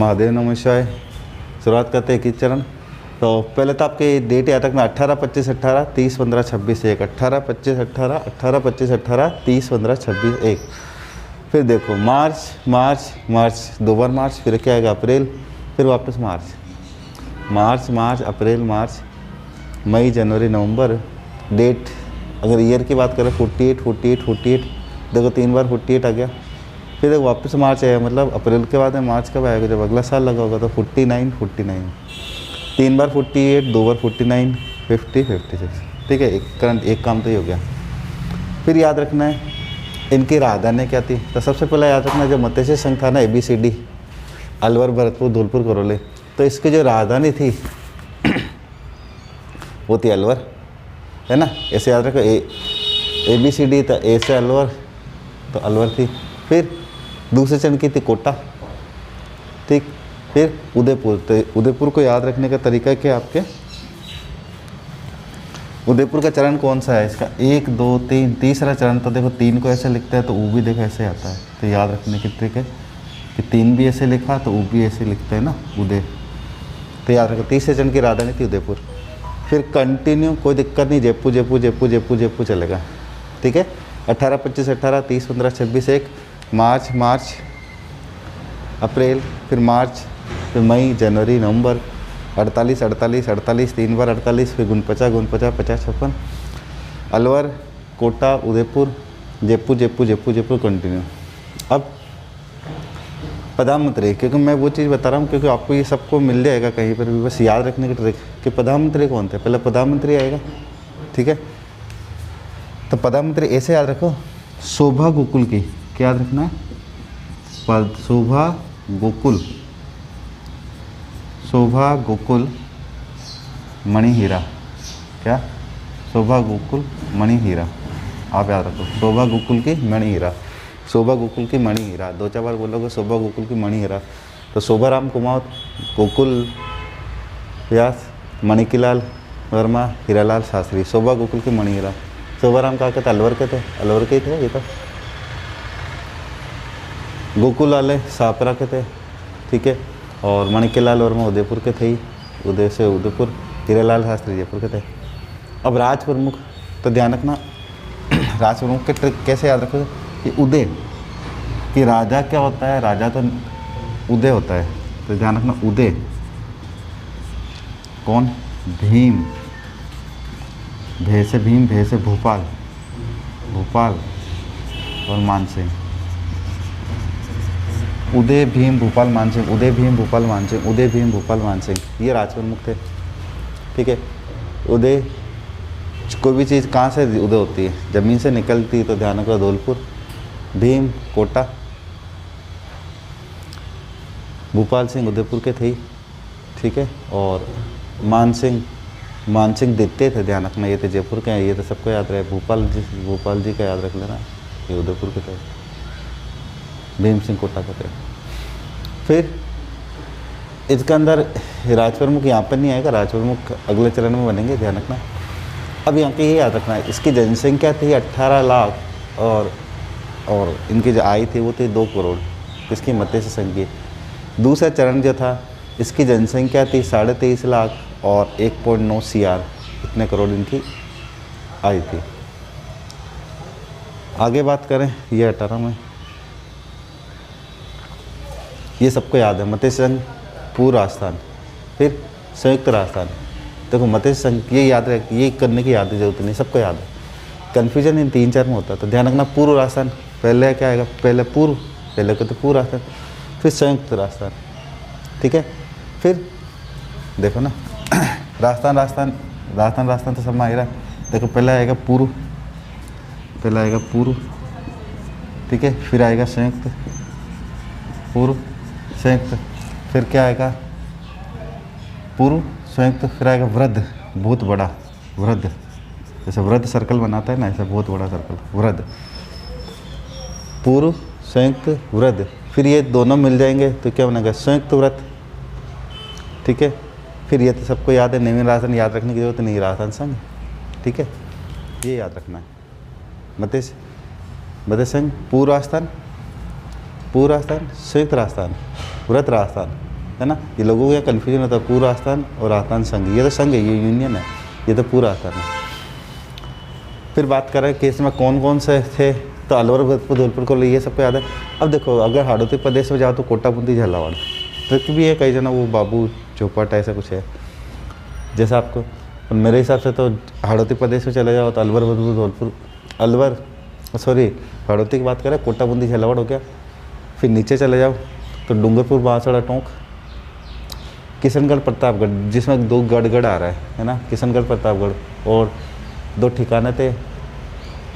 महादेव नमस्कार। शुरुआत करते हैं 21 चरण। तो पहले तो आपके डेट याद रखना 18, 25, 18, 30, 15, 26, 1। 18, 25, 18, 18, 25, 18, 30, 15, 26, 1। फिर देखो मार्च मार्च मार्च, 2 बार मार्च, फिर क्या आएगा अप्रैल, फिर वापस मार्च, मार्च मार्च अप्रैल मार्च, मई जनवरी नवंबर। डेट अगर ईयर की बात करें 48 48 48, देखो 3 बार 48 आ गया। फिर देखो वापस मार्च आया, मतलब अप्रैल के बाद में मार्च कब आएगा, जब अगला साल लगा होगा तो 49 49, 3 बार 48, 2 बार 49, 50 56। ठीक है, एक काम तो ही हो गया। फिर याद रखना है इनकी राजधानी क्या थी। तो सबसे पहले याद रखना जो मत्स्य संघ था ना, ABCD, अलवर, भरतपुर, धौलपुर, करौली, तो इसकी जो राजधानी थी वो थी अलवर, है ना। ऐसे याद रखो ABCD था, ए से अलवर, तो अलवर थी। फिर दूसरे चरण की थी कोटा, ठीक। फिर उदयपुर, तो उदयपुर को याद रखने का तरीका क्या आपके, उदयपुर का चरण कौन सा है इसका, 1 2 3, तीसरा चरण। तो देखो 3 को ऐसे लिखते हैं तो ऊ भी देखो ऐसे आता है, तो याद रखने की ट्रिक है कि 3 भी ऐसे लिखा तो ऊ भी ऐसे लिखते हैं ना, उदय। तो याद रखो तीसरे चरण की राजधानी थी उदयपुर। फिर कंटिन्यू, कोई दिक्कत नहीं, जयपुर जयपुर जयपुर जयपुर जयपुर चलेगा, ठीक है। 18 25 18, 30 15 26, 1। मार्च मार्च अप्रैल, फिर मार्च, फिर मई जनवरी नवंबर। 48 48 48, 3 बार 48, फिर 49 49 50 56। अलवर, कोटा, उदयपुर, जयपुर जयपुर जयपुर जयपुर कंटिन्यू। अब प्रधानमंत्री, क्योंकि मैं वो चीज़ बता रहा हूँ क्योंकि आपको ये सबको मिल जाएगा कहीं पर भी, बस याद रखने की ट्रिक कि प्रधानमंत्री कौन थे। पहले प्रधानमंत्री आएगा, ठीक है। तो प्रधानमंत्री ऐसे याद रखो, शोभा गोकुल की, क्या याद रखना है, शोभा गोकुल, शोभा गोकुल मणि हीरा, क्या, शोभा गोकुल मणि हीरा, आप याद रखो, शोभा गोकुल की मणि हीरा, शोभा गोकुल की मणि हीरा। 2-4 बार बोलोगे शोभा गोकुल की मणि हीरा। तो शोभा राम कुमार, गोकुल व्यास, मणिकीलाल वर्मा, हीरालाल शास्त्री, शोभा गोकुल की मणि हीरा। शोभा राम कहाँ के थे, अलवर के थे, अलवर के ही थे ये तो। गोकुल वाले सापरा के थे, ठीक है। और मणिकीलाल वर्मा उदयपुर के थे ही, उदय से उदयपुर। हीरालाल शास्त्री जयपुर के थे। अब राज प्रमुख, तो ध्यान रखना राज प्रमुख के ट्रिक कैसे याद रखोगे कि उदय, कि राजा क्या होता है, राजा तो उदय होता है, तो ध्यान रखना उदय कौन, भीम, भे से भीम, भे से भोपाल, भोपाल और मानसिंह। उदय भीम भोपाल मानसिंह, उदय भीम भोपाल मानसिंह, उदय भीम भोपाल मानसिंह, ये राज प्रमुख थे, ठीक है। उदय, कोई भी चीज़ कहाँ से उदय होती है, ज़मीन से निकलती है, तो ध्यान रखो धौलपुर। भीम कोटा, भोपाल सिंह उदयपुर के थे ही, ठीक है। और मानसिंह, मानसिंह द्वितीय थे, ध्यान रखना, ये थे जयपुर के हैं, ये तो सबको याद रहे। भोपाल जी का याद रख लेना, ये उदयपुर के थे। भीम सिंह कोटा के थे। फिर इसके अंदर राज प्रमुख यहाँ पर नहीं आएगा, राज प्रमुख अगले चरण में बनेंगे, ध्यान रखना। अब यहाँ के ये याद रखना है, इसकी जनसंख्या थी 18 लाख, और इनकी जो आय थी वो थी 2 करोड़, इसकी मत्स्य संघ की। दूसरा चरण जो था, इसकी जनसंख्या थी 23.5 लाख और 1.9 CR, इतने करोड़ इनकी आय थी। आगे बात करें ये 18 में, ये सबको याद है, मत्स्य संघ, पूर्व राजस्थान, फिर संयुक्त राजस्थान। देखो मत्स्य संघ ये याद रहे, ये करने की याद जरूरत नहीं, सबको याद है। कन्फ्यूजन इन 3-4 में होता है, तो ध्यान रखना पूर्व राजस्थान, पहले क्या आएगा, पहले पूर्व, पहले को तो पूर्व राजस्थान, फिर संयुक्त राजस्थान, ठीक है। फिर देखो ना राजस्थान तो सब में आएगा। देखो पहले आएगा पूर्व, पहला आएगा पूर्व, ठीक है। फिर आएगा संयुक्त, पूर्व संयुक्त, फिर क्या आएगा, पूर्व संयुक्त, फिर आएगा वृद्ध, बहुत बड़ा वृद्ध, जैसे वृद्ध सर्कल बनाता है ना, ऐसा बहुत बड़ा सर्कल वृद्ध, पूर्व संयुक्त वृद्ध। फिर ये दोनों मिल जाएंगे तो क्या बनेगा, संयुक्त व्रत, ठीक है। फिर ये तो सबको याद है, नवीन राजस्थान याद रखने की जरूरत नहीं, राजस्थान संघ, ठीक है, ये याद रखना है। मत्स्य संघ, पूर्व राजस्थान, संयुक्त राजस्थान, व्रत राजस्थान, है ना। ये लोगों को क्या कन्फ्यूजन होता है, पूर्व आस्थान और आस्थान संघ, ये तो संघ है, ये यूनियन है, ये तो पूरा आस्थान है। फिर बात करें कि इसमें कौन कौन से थे, तो अलवर, भरतपुर, धौलपुर को ये सबको याद है। अब देखो अगर हाड़ौती प्रदेश में जाओ तो कोटा, बूंदी, झालावाड़ तो भी है, कई जना वो बाबू चौपाट ऐसा कुछ है जैसा आपको। और मेरे हिसाब से तो हाड़ौती प्रदेश में चले जाओ तो अलवर, भरतपुर, धौलपुर, अलवर सॉरी हाड़ौती की बात करें, कोटा, बूंदी, झालावाड़ हो गया। फिर नीचे चले जाओ तो डूंगरपुर, बांसवाड़ा, टोंक, किशनगढ़, प्रतापगढ़, जिसमें 2 गढ़ आ रहा है ना, किशनगढ़, प्रतापगढ़, और 2 ठिकाने थे,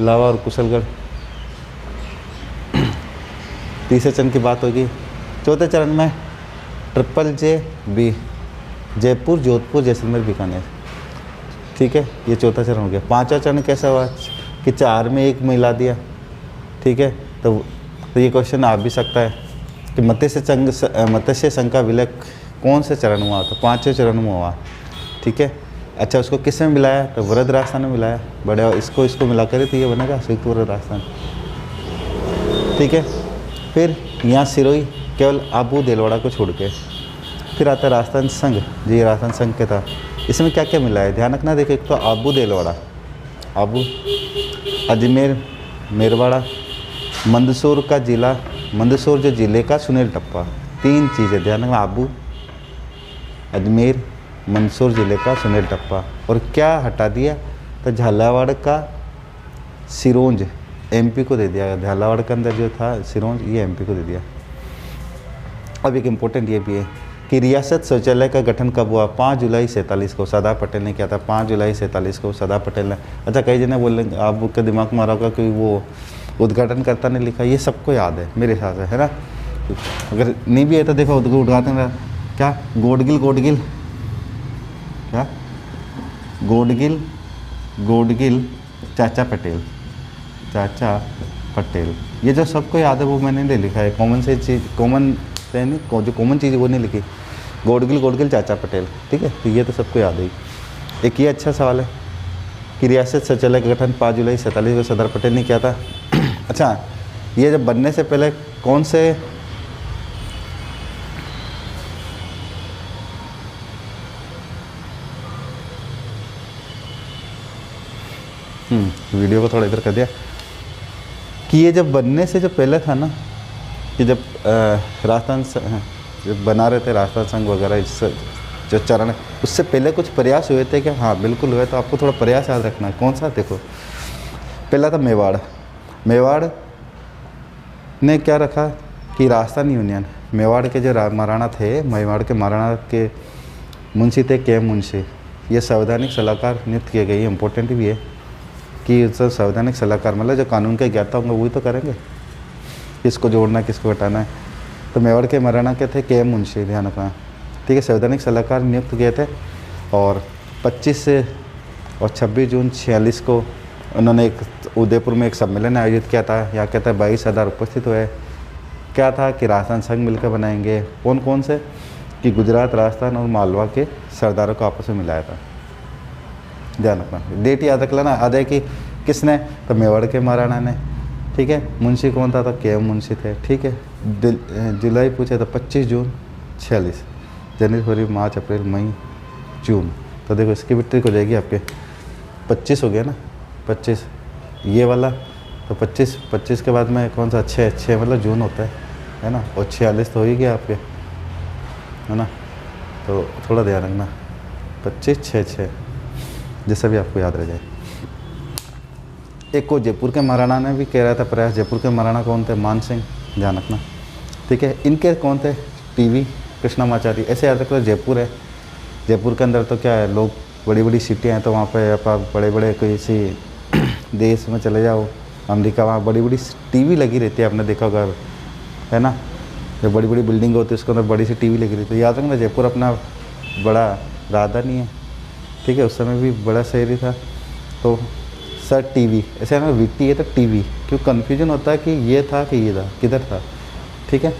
लावा और कुशलगढ़। तीसरे चरण की बात होगी। चौथे चरण में JJB, जयपुर, जोधपुर, जैसलमेर, बीकानेर, ठीक है, ये चौथा चरण हो गया। पांचवा चरण कैसा हुआ कि 4 में 1 मिला दिया, ठीक है। तो ये क्वेश्चन आ भी सकता है कि मत्स्य संघ का विलय कौन से चरण में हुआ, तो 5वें चरण में हुआ, ठीक है। अच्छा, उसको किस में मिलाया, तो वृहद राजस्थान में मिलाया, बड़े इसको मिलाकर ही तो ये बनेगा संयुक्त वृहद राजस्थान, ठीक है। फिर यहाँ सिरोही केवल आबू देलवाड़ा को छोड़ के। फिर आता है राजस्थान संघ, जी राजस्थान संघ के था, इसमें क्या क्या मिला है ध्यान रखना। देखिए एक तो आबू देलवाड़ा, आबू, अजमेर, मेरवाड़ा, मंदसौर का जिला, मंदसौर जो जिले का सुनील टप्पा, 3 चीज़ें ध्यान रखना, आबू, अजमेर, मंदसौर जिले का सुनील टप्पा। और क्या हटा दिया, तो झालावाड़ का सिरोंज MP को दे दिया, झालावाड़ के अंदर जो था सिरोंज, ये MP को दे दिया। अब एक इम्पोर्टेंट ये भी है कि रियासत शौचालय का गठन कब हुआ, 5 जुलाई 47 को सरदार पटेल ने किया था, 5 जुलाई 47 को सरदार पटेल ने। अच्छा, कई जने बोलेंगे, आपके दिमाग में आ रहा होगा कि वो उद्घाटनकर्ता ने लिखा, ये सबको याद है मेरे हिसाब से, है ना। अगर नहीं भी है तो देखो उद्घाटन क्या, गोडगिल, क्या गोडगिल चाचा पटेल, ये जो सबको याद है वो मैंने नहीं लिखा है, कॉमन से चीज़, कॉमन जो कॉमन चीज़ वो नहीं लिखी, गोडगिल चाचा पटेल, ठीक है। तो ये तो सबको याद है। एक ये अच्छा सवाल है कि रियासत शौचालय का गठन 5 जुलाई 47 को सरदार पटेल ने किया था। अच्छा, ये जब बनने से पहले कौन से वीडियो को थोड़ा इधर कर दिया कि ये जब बनने से जो पहले था ना, कि जब राजस्थान जब बना रहे थे राजस्थान संघ वगैरह जो चरण है, उससे पहले कुछ प्रयास हुए थे क्या, हाँ बिल्कुल हुए। तो आपको थोड़ा प्रयास याद रखना है, कौन सा, देखो पहला था मेवाड़ ने क्या रखा कि राजस्थान यूनियन, मेवाड़ के जो महाराणा थे, मेवाड़ के महाराणा के मुंशी थे के मुंशी, ये संवैधानिक सलाहकार नियुक्त किए गए। ये इंपॉर्टेंट भी है कि संवैधानिक सलाहकार मतलब जो कानून के ज्ञाता होंगे वही तो करेंगे, किसको जोड़ना है किसको हटाना है। तो मेवाड़ के महाराणा के थे के मुंशी, ध्यान रखना, ठीक है। संवैधानिक सलाहकार नियुक्त किए थे और 25 और 26 जून 46 को उन्होंने एक उदयपुर में एक सम्मेलन आयोजित किया था। यहाँ कहता है 22,000 उपस्थित हुए। क्या था कि राजस्थान संघ मिलकर बनाएंगे, कौन कौन से, कि गुजरात, राजस्थान और मालवा के सरदारों को आपस में मिलाया था। ध्यान रखना, डेट याद रख लेना। आधे की किसने, तो मेवाड़ के महाराणा ने, ठीक है। मुंशी कौन था, तो के मुंशी थे, ठीक है। जुलाई पूछे तो 25 जून 46, जनवरी, फरवरी, मार्च, अप्रैल, मई, जून। तो देखो इसकी भी ट्रिक हो जाएगी आपके, 25 हो गया ना, 25 ये वाला, तो 25 के बाद में कौन सा, 6 मतलब जून होता है ना, और 46 तो हो ही गया आपके, है ना। तो थोड़ा ध्यान रखना, 25, 6 जैसा भी आपको याद रह जाए। एक को जयपुर के महाराणा ने भी कह रहा था प्रयास, जयपुर के महाराणा कौन थे, मान सिंह, ध्यान रखना, ठीक है। इनके कौन थे, टीवी कृष्णमाचारी, ऐसे याद रखो। जयपुर है, जयपुर के अंदर तो क्या है, लोग बड़ी बड़ी सिटियाँ हैं, तो वहाँ पे आप बड़े बड़े किसी देश में चले जाओ, अमेरिका, वहाँ बड़ी बड़ी टीवी लगी रहती है, आपने देखा होगा, है ना। जो बड़ी बड़ी बिल्डिंग होती है उसके अंदर बड़ी सी टीवी लगी रहती है। याद रखना, जयपुर अपना बड़ा राजधानी है, ठीक है, उस समय भी बड़ा शहर था। तो सर टीवी, ऐसे ना वीटी है तो टीवी, क्यों कन्फ्यूजन होता है कि ये था कि ये था, किधर था, ठीक है।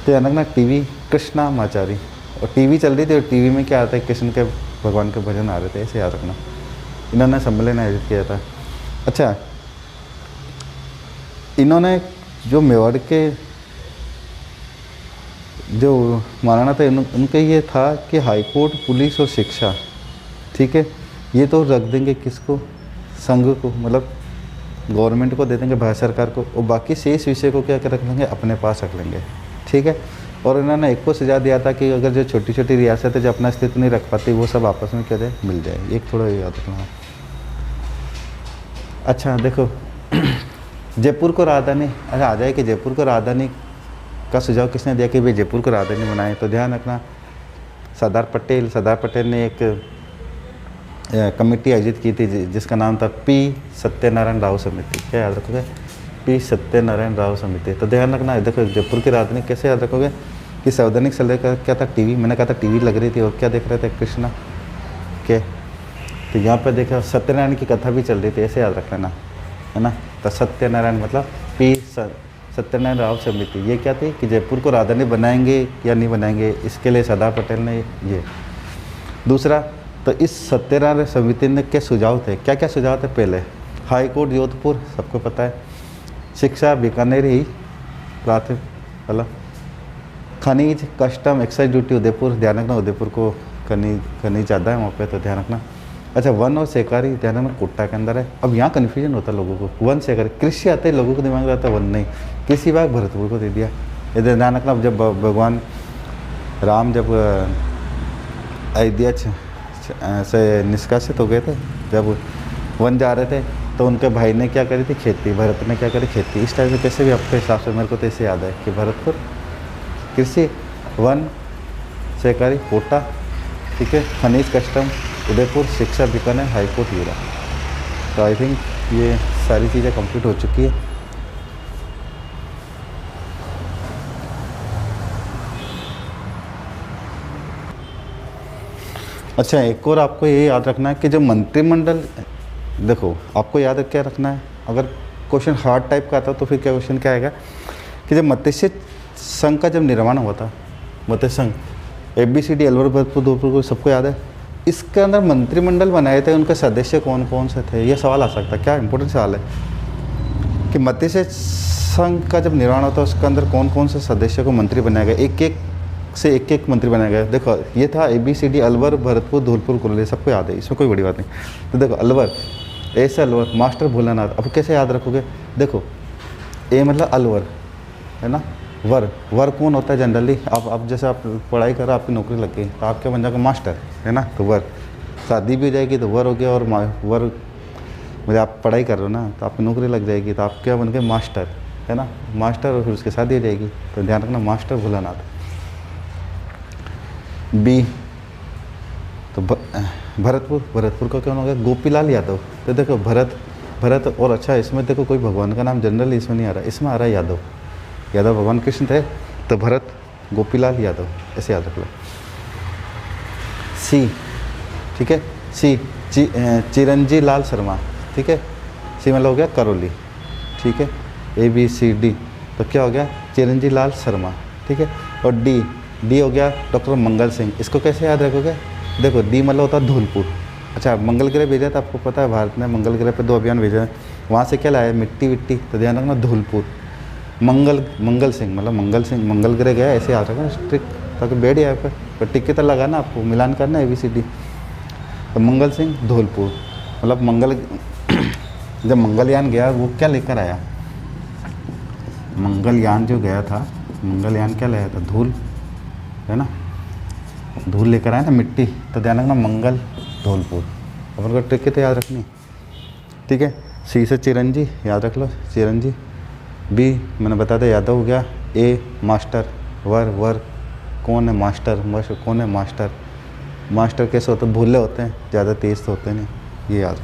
तो याद रखना, टीवी कृष्णमाचारी, और टीवी चल रही थी और टीवी में क्या आता है, कृष्ण के भगवान के भजन आ रहे थे, ऐसे याद रखना। इन्होंने सम्मेलन आयोजित किया था। अच्छा, इन्होंने जो मेवाड़ के जो महाराणा थे उनके ये था कि हाई कोर्ट, पुलिस और शिक्षा, ठीक है, ये तो रख देंगे किसको, संघ को, मतलब गवर्नमेंट को दे देंगे, भारत सरकार को, और बाकी शेष विषय को क्या रख लेंगे, अपने पास रख लेंगे, ठीक है। और इन्होंने एक को सजा दिया था कि अगर जो छोटी छोटी रियासतें जो अपना अस्तित्व नहीं रख पाती वो सब आपस में क्या दे मिल जाए, एक थोड़ा याद रखना। अच्छा देखो जयपुर को राजधानी, अरे आ जाए कि जयपुर को राजधानी का सुझाव किसने दिया कि भाई जयपुर को राजधानी बनाए, तो ध्यान रखना सरदार पटेल ने एक कमेटी आयोजित की थी जिसका नाम था पी सत्यनारायण राव समिति। क्या याद रखोगे, पी सत्यनारायण राव समिति। तो ध्यान रखना, देखो जयपुर की राजधानी कैसे याद रखोगे कि सार्वजनिक स्थल का क्या था, टीवी, मैंने कहा था टीवी लग रही थी, और क्या देख रहे थे, कृष्णा के, तो यहाँ पे देखा सत्यनारायण की कथा भी चल रही थी, ऐसे याद रख लेना, है ना। तो सत्यनारायण मतलब पी सत्यनारायण राव समिति, ये क्या थी कि जयपुर को राजधानी बनाएंगे या नहीं बनाएंगे, इसके लिए सरदार पटेल ने ये। दूसरा, तो इस सत्यनारायण समिति ने क्या सुझाव थे, क्या क्या सुझाव थे, पहले हाई कोर्ट जोधपुर, सबको पता है, शिक्षा बीकानेर ही प्राथमिक मतलब, खनिज कस्टम एक्साइज ड्यूटी उदयपुर, ध्यान रखना उदयपुर को खनिज ज़्यादा है वहाँ पे, तो ध्यान रखना। अच्छा वन और सहकारी, ध्यान रखना कोटा के अंदर है। अब यहाँ कन्फ्यूजन होता है लोगों को, वन सहकारी, कृषि आते हैं लोगों को दिमाग में आता है, वन नहीं, कृषि विभाग भरतपुर को दे दिया। इधर ध्यान रखना, जब भगवान राम जब अयोध्या से निष्कासित हो गए थे, जब वन जा रहे थे, तो उनके भाई ने क्या करी थी, खेती, भरत ने क्या करी, खेती। इस टाइप से कैसे भी आपके हिसाब से, मेरे को तो ऐसे याद है कि भरतपुर कृषि, वन सहकारी कोटा, ठीक है, खनिज कस्टम उदयपुर, शिक्षा बीकानेर, हाई कोर्ट यूरा। तो आई थिंक ये सारी चीज़ें कंप्लीट हो चुकी है। अच्छा एक और आपको ये याद रखना है कि जो मंत्रिमंडल, देखो आपको याद क्या रखना है, अगर क्वेश्चन हार्ड टाइप का आता तो फिर क्या क्वेश्चन क्या आएगा कि जब मत्स्य संघ का जब निर्माण हुआ था, मत्स्य संघ ABCD अलवर भरतपुर धौलपुर को सबको याद है, इसके अंदर मंत्रिमंडल बनाए थे, उनके सदस्य कौन कौन से थे, ये सवाल आ सकता है। क्या इंपॉर्टेंट सवाल है कि मत्स्य संघ का जब निर्माण होता है उसके अंदर कौन कौन से सदस्य को मंत्री बनाया गया, एक एक मंत्री बनाया गया। देखो ये था ABCD अलवर भरतपुर धौलपुर कुरली, सबको याद है, इसमें कोई बड़ी बात नहीं। तो देखो अलवर, ऐसे अलवर, मास्टर भोलानाथ, अब कैसे याद रखोगे, देखो ए मतलब अलवर, है ना, वर कौन होता है जनरली, अब जैसे आप पढ़ाई करो, आपकी नौकरी लग गई तो आप क्या बन जाओगे, मास्टर, है ना, तो वर, शादी भी हो जाएगी तो वर हो गया, और वर मतलब आप पढ़ाई कर रहे हो ना तो आपकी नौकरी लग जाएगी तो आप क्या बन गए, मास्टर, है ना, मास्टर, और फिर उसके शादी हो जाएगी, तो ध्यान रखना मास्टर भोलानाथ। बी तो भरतपुर का कौन हो गया, गोपीलाल यादव। तो देखो भरत और अच्छा इसमें देखो कोई भगवान का नाम जनरली इसमें नहीं आ रहा, इसमें आ रहा है यादव भगवान कृष्ण थे, तो भरत गोपीलाल यादव, ऐसे याद रख लो। सी, ठीक है, सी चिरंजी लाल शर्मा, ठीक है, सी मतलब हो गया करौली, ठीक है, ABCD तो क्या हो गया, चिरंजी लाल शर्मा, ठीक है, और डी हो गया डॉक्टर मंगल सिंह। इसको कैसे याद रखोगे, देखो डी मतलब होता है धौलपुर। अच्छा मंगल ग्रह भेजा था, आपको पता है भारत ने मंगल ग्रह पे 2 अभियान भेजा है, वहाँ से क्या लाया, मिट्टी विट्टी, तो ध्यान रखना धौलपुर। मंगल सिंह मतलब मंगल ग्रह गया, ऐसे याद रखना स्ट्रिक्ट, ताकि बैठ जाए पर टिक के तो लगाना, आपको मिलान करना ABCD। तो मंगल सिंह धौलपुर मतलब जब मंगलयान गया वो क्या लेकर आया, मंगलयान जो गया था, मंगलयान क्या लाया था, धूल, है ना, धूल लेकर आया ना, मिट्टी, तो ध्यान रखना मंगल धौलपुर, अपन को ट्रिक तो याद रखनी, ठीक है। सी से चिरंजी याद रख लो, चिरंजी। बी मैंने बता दिया यादव हो गया। ए मास्टर, वर कौन है, मास्टर कौन है, मास्टर कैसे होते हैं, भूले होते हैं, ज़्यादा तेज़ तो होते नहीं, ये याद।